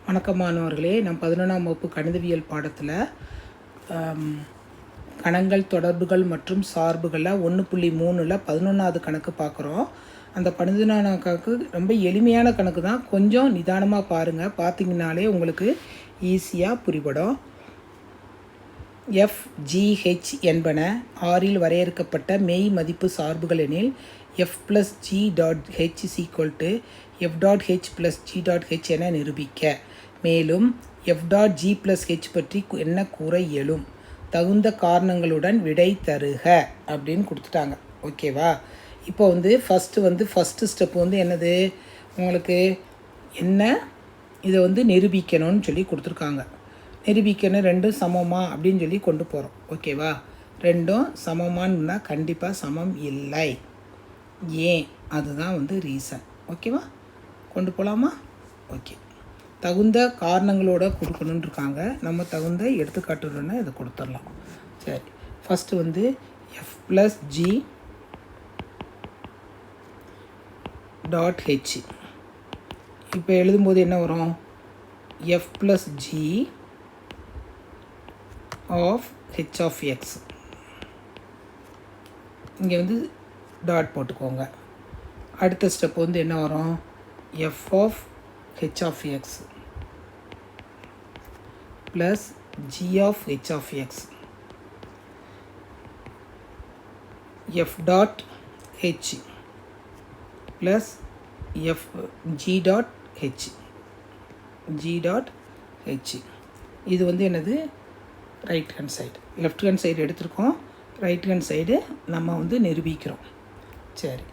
வணக்கம் மாணவர்களே, நாம் 11ஆம் வகுப்பு கணிதவியல் பாடத்தில் கணங்கள், தொடர்புகள் மற்றும் சார்புகளில் 1.3ல் 11வது கணக்கு பார்க்குறோம். அந்த 11ஆம் கணக்கு ரொம்ப எளிமையான கணக்கு தான். கொஞ்சம் நிதானமாக பாருங்கள். பார்த்தீங்கன்னாலே உங்களுக்கு ஈஸியாக புரிபடும். FGH என்பன ஆறில் வரையறுக்கப்பட்ட மெய் மதிப்பு சார்புகள் எனில் f plus g dot h is equal to f dot h plus g dot h என நிரூபிக்க. மேலும் f dot g plus h பற்றி என்ன கூற இயலும்? தகுந்த காரணங்களுடன் விடை தருக அப்படின்னு கொடுத்துட்டாங்க. ஓகேவா? இப்போ ஃபஸ்ட்டு ஸ்டெப் என்னது? உங்களுக்கு என்ன இதை நிரூபிக்கணும்னு சொல்லி கொடுத்துருக்காங்க. நிரூபிக்கணும் ரெண்டும் சமமா அப்படின்னு சொல்லி கொண்டு போகிறோம். ஓகேவா? ரெண்டும் சமமானா கண்டிப்பாக சமம் இல்லை. ஏன்? அதுதான் ரீசன். ஓகேவா? கொண்டு போகலாமா? ஓகே. தகுந்த காரணங்களோட கொடுக்கணுன்னு இருக்காங்க. நம்ம தகுந்த எடுத்துக்காட்டுன்னா இதை கொடுத்துடலாம். சரி, first f + g dot h. இப்போ எழுதும்போது என்ன வரும்? f + g of h of x. இங்கே டாட் போட்டுக்கோங்க. அடுத்த ஸ்டெப் என்ன வரும்? f of h of x plus g of h of x f dot h plus f g dot h இது என்னது? Right hand side. Left hand side எடுத்துருக்கோம், right hand side நம்ம நிரூபிக்கிறோம். சரி,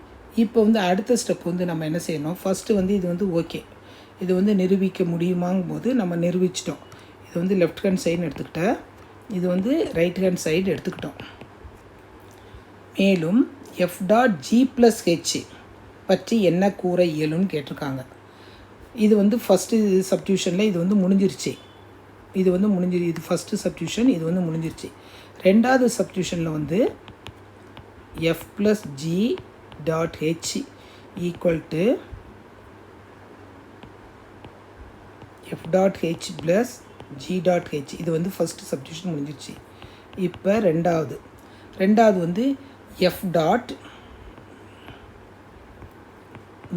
இப்போ அடுத்த ஸ்டெப் நம்ம என்ன செய்யணும்? ஃபஸ்ட்டு இது ஓகே, இது நிரூபிக்க முடியுமாங்கும் போது நம்ம நிரூபிச்சிட்டோம். இது லெஃப்ட் ஹேண்ட் சைடுன்னு எடுத்துக்கிட்டேன், இது ரைட் ஹேண்ட் சைடு எடுத்துக்கிட்டோம். மேலும் f dot g plus h பற்றி என்ன கூற இயலும்னு கேட்டிருக்காங்க. இது ஃபஸ்ட்டு சப்ஸ்டியூஷனில் இது முடிஞ்சிருச்சு. இது ஃபஸ்ட்டு சப்ஸ்டியூஷன், இது முடிஞ்சிருச்சு. ரெண்டாவது சப்ஸ்டியூஷனில் f plus g dot h equal to f dot h plus g dot h. இது ஃபஸ்ட்டு சப்ஸ்டியூஷன் முடிஞ்சிருச்சு. இப்போ ரெண்டாவது f dot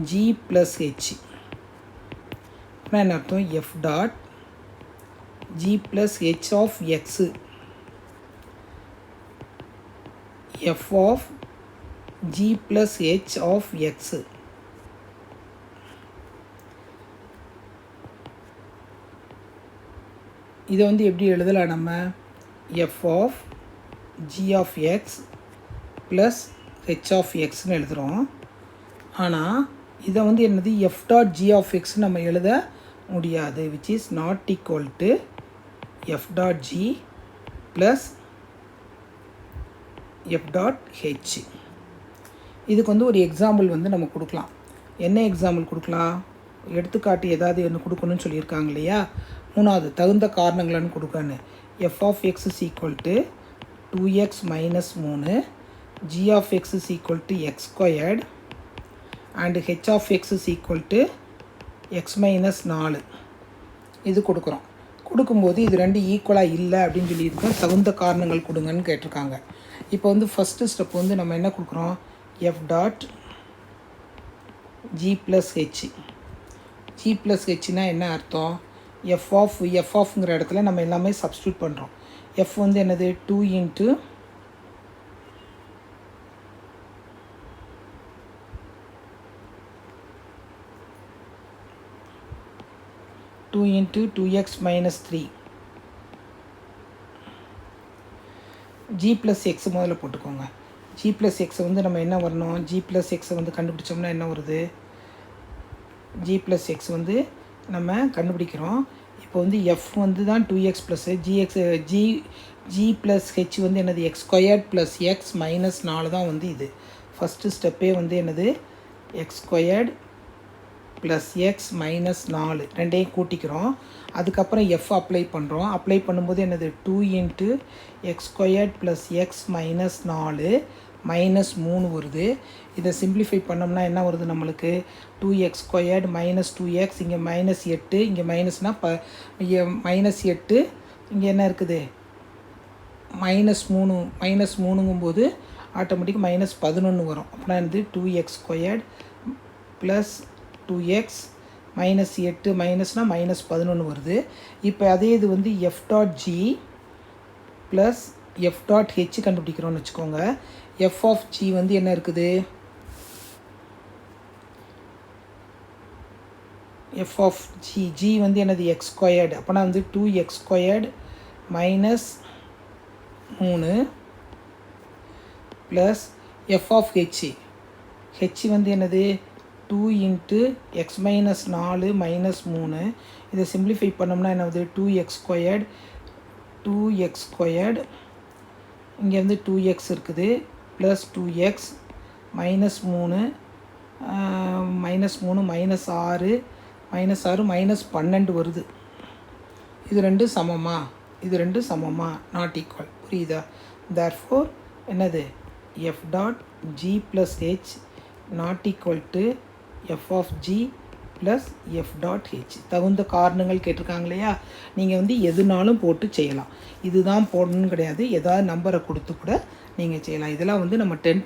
g plus h. என்ன அர்த்தம்? f dot g plus h of x, f of g plus h of x. இதை எப்படி எழுதலாம்? நம்ம f of g of x plus h of xன்னு எழுதுகிறோம். ஆனால் இதை என்னது? f dot g of x நம்ம எழுத முடியாது, which is not equal to f dot g plus f dot h. இதுக்கு ஒரு எக்ஸாம்பிள் நம்ம கொடுக்கலாம். என்ன எக்ஸாம்பிள் கொடுக்கலாம்? எடுத்துக்காட்டு ஏதாவது ஒன்று கொடுக்கணும்னு சொல்லியிருக்காங்க இல்லையா? மூணாவது தகுந்த காரணங்கள்னு கொடுக்கணும். f of x is equal to 2x minus 3, g of x is equal to x squared and h of x is equal to x minus 4. இது கொடுக்கும்போது இது ரெண்டு ஈக்குவலாக இல்லை அப்படின்னு சொல்லியிருக்கோம். தகுந்த காரணங்கள் கொடுங்கன்னு கேட்டிருக்காங்க. இப்போ ஃபஸ்ட்டு ஸ்டெப் நம்ம என்ன கொடுக்குறோம்? f dot g plus h. g plus ஹெச்னா என்ன அர்த்தம்? f ஆஃப்ங்கிற இடத்துல நம்ம எல்லாமே சப்ஸ்டியூட் பண்ணுறோம். f என்னது? 2 into 2 into 2x minus 3. g plus x முதல்ல போட்டுக்கோங்க. g plus x நம்ம என்ன வரணும்? g plus x கண்டுபிடிச்சோம்னா என்ன வருது? g plus x நம்ம கண்டுபிடிக்கிறோம். இப்போ f தான் 2x plus g plus h என்னது? x squared plus x minus 4 தான் இது. ஃபஸ்ட்டு ஸ்டெப்பே என்னது? x squared plus X minus 4 ரெண்டையும் கூட்டிக்கிறோம். அதுக்கப்புறம் எஃப் அப்ளை பண்ணுறோம். அப்ளை பண்ணும்போது என்னது? 2 into X squared plus X minus 4 -3 வருது. இதை சிம்பிளிஃபை பண்ணோம்னா என்ன வருது நம்மளுக்கு? 2x² -2x, இங்கே -8, இங்கே மைனஸ்னால் -8, இங்கே என்ன இருக்குது? -3 -3ங்கும்போது ஆட்டோமேட்டிக் -11 வரும். அப்படின்னா வந்து 2x² + 2x -8 மைனஸ்னால் -11 வருது. இப்போ அதே இது வந்து f.g ப்ளஸ் f.h கண்டுபிடிக்கிறோன்னு வச்சுக்கோங்க. f(g) வந்து என்ன இருக்குது? f(g) வந்து என்னது? x². அப்போனா வந்து 2x² -3 ப்ளஸ் f(h). h வந்து என்னது? 2 × x - 4 -3. இதை சிம்பிளிஃபை பண்ணோம்னா என்ன வந்து? 2x², இங்கே வந்து 2x இருக்குது, ப்ளஸ் 2x -3 -6 -12 வருது. இது ரெண்டும் சமமா? இது ரெண்டும் சமமா? Not equal. புரியுதா? தேர்ஃபோர் என்னது? f.g + h not equal to f(g + f.h. தகுந்த காரணங்கள் கேட்டிருக்காங்க இல்லையா? நீங்கள் வந்து எதுனாலும் போட்டு செய்யலாம். இதுதான் போடணும்னு கிடையாது. ஏதாவது நம்பரை கொடுத்து கூட நீங்கள் செய்யலாம். இதெல்லாம் வந்து நம்ம 10th